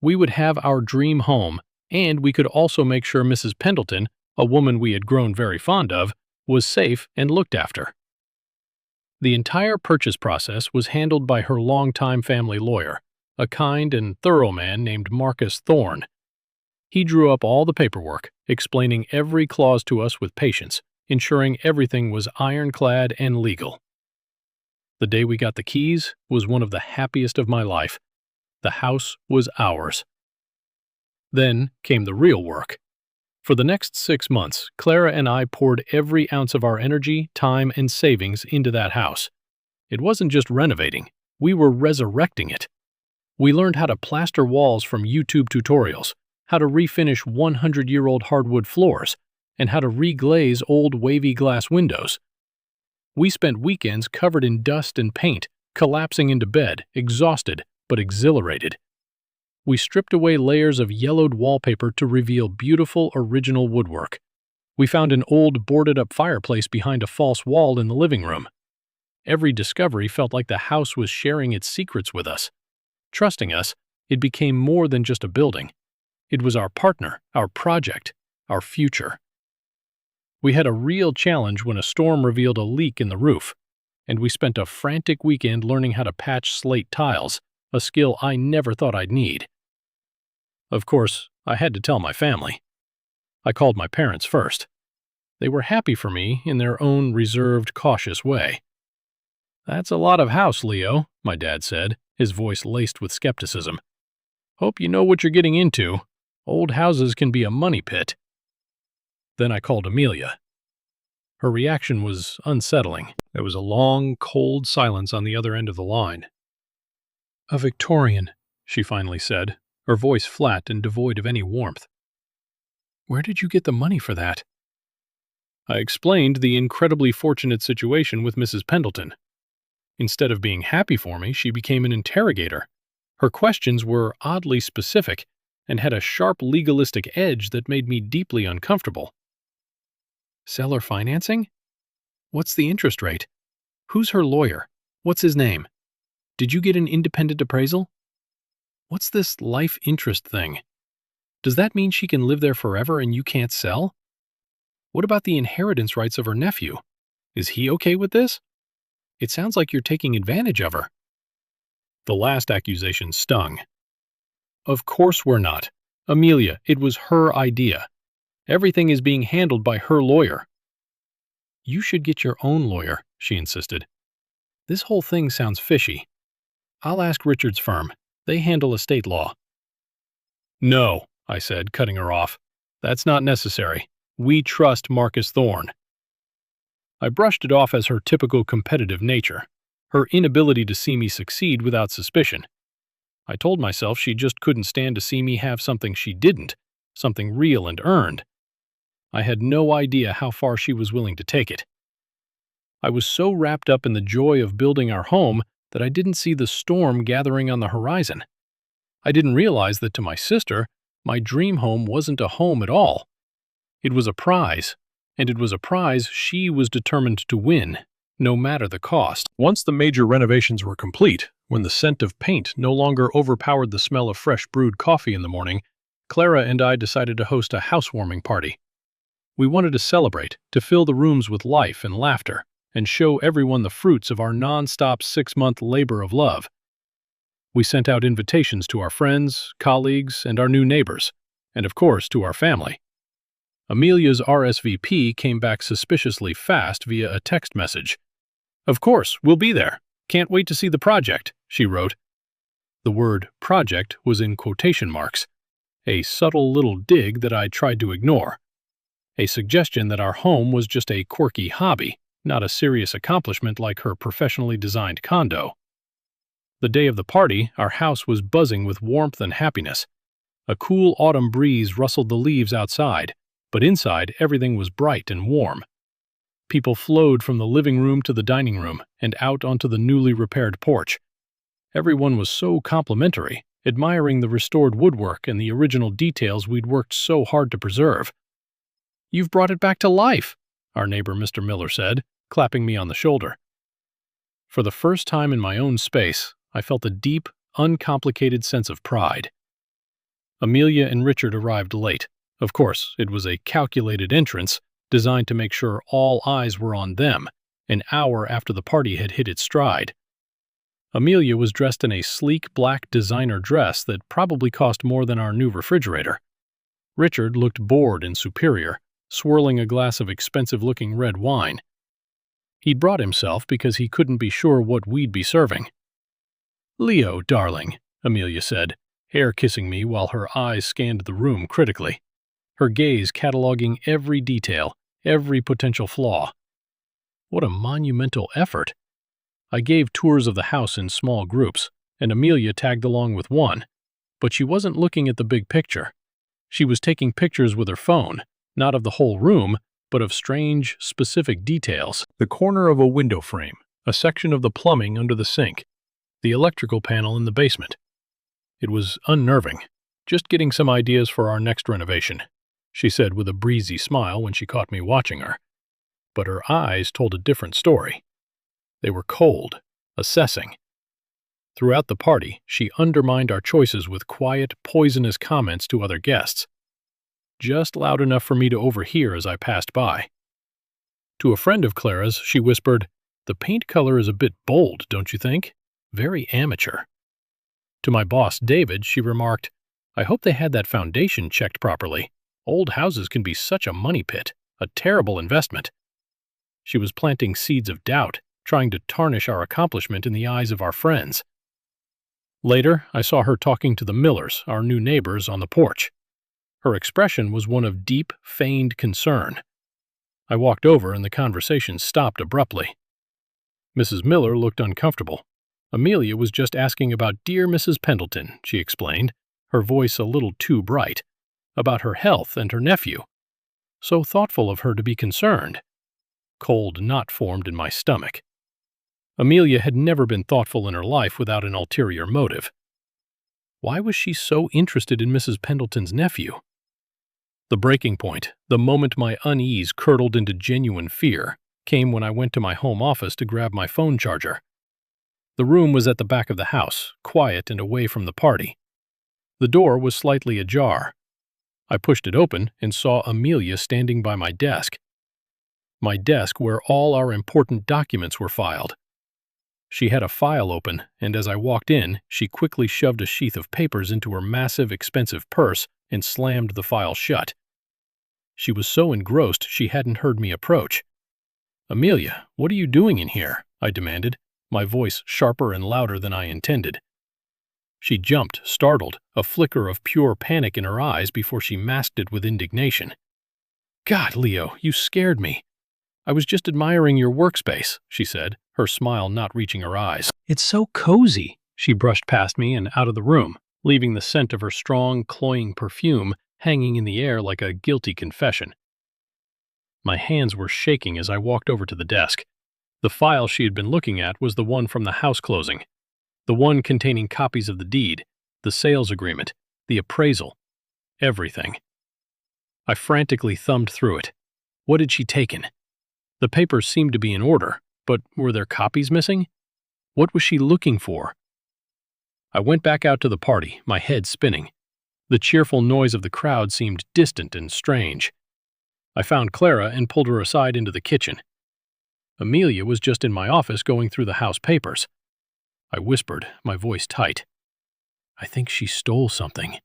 We would have our dream home, and we could also make sure Mrs. Pendleton, a woman we had grown very fond of, was safe and looked after. The entire purchase process was handled by her longtime family lawyer, a kind and thorough man named Marcus Thorne. He drew up all the paperwork, explaining every clause to us with patience, ensuring everything was ironclad and legal. The day we got the keys was one of the happiest of my life. The house was ours. Then came the real work. For the next 6 months, Clara and I poured every ounce of our energy, time, and savings into that house. It wasn't just renovating, we were resurrecting it. We learned how to plaster walls from YouTube tutorials, how to refinish 100-year-old hardwood floors, and how to reglaze old wavy glass windows. We spent weekends covered in dust and paint, collapsing into bed, exhausted but exhilarated. We stripped away layers of yellowed wallpaper to reveal beautiful original woodwork. We found an old boarded-up fireplace behind a false wall in the living room. Every discovery felt like the house was sharing its secrets with us. Trusting us, it became more than just a building. It was our partner, our project, our future. We had a real challenge when a storm revealed a leak in the roof, and we spent a frantic weekend learning how to patch slate tiles, a skill I never thought I'd need. Of course, I had to tell my family. I called my parents first. They were happy for me in their own reserved, cautious way. "That's a lot of house, Leo," my dad said, his voice laced with skepticism. "Hope you know what you're getting into. Old houses can be a money pit." Then I called Amelia. Her reaction was unsettling. There was a long, cold silence on the other end of the line. "A Victorian," she finally said, her voice flat and devoid of any warmth. "Where did you get the money for that?" I explained the incredibly fortunate situation with Mrs. Pendleton. Instead of being happy for me, she became an interrogator. Her questions were oddly specific and had a sharp legalistic edge that made me deeply uncomfortable. "Seller financing? What's the interest rate? Who's her lawyer? What's his name? Did you get an independent appraisal? What's this life interest thing? Does that mean she can live there forever and you can't sell? What about the inheritance rights of her nephew? Is he okay with this? It sounds like you're taking advantage of her." The last accusation stung. "Of course we're not. Amelia, it was her idea. Everything is being handled by her lawyer." "You should get your own lawyer," she insisted. "This whole thing sounds fishy. I'll ask Richard's firm. They handle estate law." "No," I said, cutting her off. "That's not necessary. We trust Marcus Thorne." I brushed it off as her typical competitive nature, her inability to see me succeed without suspicion. I told myself she just couldn't stand to see me have something she didn't, something real and earned. I had no idea how far she was willing to take it. I was so wrapped up in the joy of building our home that I didn't see the storm gathering on the horizon. I didn't realize that to my sister, my dream home wasn't a home at all. It was a prize, and it was a prize she was determined to win, no matter the cost. Once the major renovations were complete, when the scent of paint no longer overpowered the smell of fresh brewed coffee in the morning, Clara and I decided to host a housewarming party. We wanted to celebrate, to fill the rooms with life and laughter, and show everyone the fruits of our non-stop 6-month labor of love. We sent out invitations to our friends, colleagues, and our new neighbors, and of course to our family. Amelia's RSVP came back suspiciously fast via a text message. "Of course, we'll be there. Can't wait to see the project," she wrote. The word project was in quotation marks, a subtle little dig that I tried to ignore, a suggestion that our home was just a quirky hobby, not a serious accomplishment like her professionally designed condo. The day of the party, our house was buzzing with warmth and happiness. A cool autumn breeze rustled the leaves outside, but inside everything was bright and warm. People flowed from the living room to the dining room and out onto the newly repaired porch. Everyone was so complimentary, admiring the restored woodwork and the original details we'd worked so hard to preserve. "You've brought it back to life," our neighbor Mr. Miller said, clapping me on the shoulder. For the first time in my own space, I felt a deep, uncomplicated sense of pride. Amelia and Richard arrived late. Of course, it was a calculated entrance, designed to make sure all eyes were on them, an hour after the party had hit its stride. Amelia was dressed in a sleek black designer dress that probably cost more than our new refrigerator. Richard looked bored and superior, swirling a glass of expensive-looking red wine. He'd brought himself because he couldn't be sure what we'd be serving. "Leo, darling," Amelia said, hair-kissing me while her eyes scanned the room critically, her gaze cataloging every detail, every potential flaw. What a monumental effort. I gave tours of the house in small groups, and Amelia tagged along with one, but she wasn't looking at the big picture. She was taking pictures with her phone, not of the whole room, but of strange, specific details. The corner of a window frame, a section of the plumbing under the sink, the electrical panel in the basement. It was unnerving. Just getting some ideas for our next renovation, she said with a breezy smile when she caught me watching her. But her eyes told a different story. They were cold, assessing. Throughout the party, she undermined our choices with quiet, poisonous comments to other guests, just loud enough for me to overhear as I passed by. To a friend of Clara's, she whispered, "The paint color is a bit bold, don't you think? Very amateur." To my boss, David, she remarked, "I hope they had that foundation checked properly. Old houses can be such a money pit, a terrible investment." She was planting seeds of doubt, trying to tarnish our accomplishment in the eyes of our friends. Later, I saw her talking to the Millers, our new neighbors, on the porch. Her expression was one of deep, feigned concern. I walked over and the conversation stopped abruptly. Mrs. Miller looked uncomfortable. Amelia was just asking about dear Mrs. Pendleton, she explained, her voice a little too bright, about her health and her nephew. So thoughtful of her to be concerned. Cold knot formed in my stomach. Amelia had never been thoughtful in her life without an ulterior motive. Why was she so interested in Mrs. Pendleton's nephew? The breaking point, the moment my unease curdled into genuine fear, came when I went to my home office to grab my phone charger. The room was at the back of the house, quiet and away from the party. The door was slightly ajar. I pushed it open and saw Amelia standing by my desk. My desk where all our important documents were filed. She had a file open, and as I walked in, she quickly shoved a sheath of papers into her massive, expensive purse and slammed the file shut. She was so engrossed she hadn't heard me approach. "Amelia, what are you doing in here?" I demanded, my voice sharper and louder than I intended. She jumped, startled, a flicker of pure panic in her eyes before she masked it with indignation. "God, Leo, you scared me. I was just admiring your workspace," she said, her smile not reaching her eyes. "It's so cozy." She brushed past me and out of the room, leaving the scent of her strong, cloying perfume hanging in the air like a guilty confession. My hands were shaking as I walked over to the desk. The file she had been looking at was the one from the house closing, the one containing copies of the deed, the sales agreement, the appraisal, everything. I frantically thumbed through it. What had she taken? The papers seemed to be in order, but were there copies missing? What was she looking for? I went back out to the party, my head spinning. The cheerful noise of the crowd seemed distant and strange. I found Clara and pulled her aside into the kitchen. Amelia was just in my office going through the house papers. I whispered, my voice tight. "I think she stole something."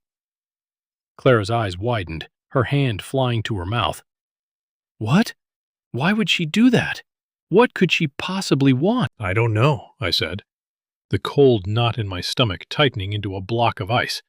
Clara's eyes widened, her hand flying to her mouth. "What? Why would she do that? What could she possibly want?" "I don't know," I said, the cold knot in my stomach tightening into a block of ice.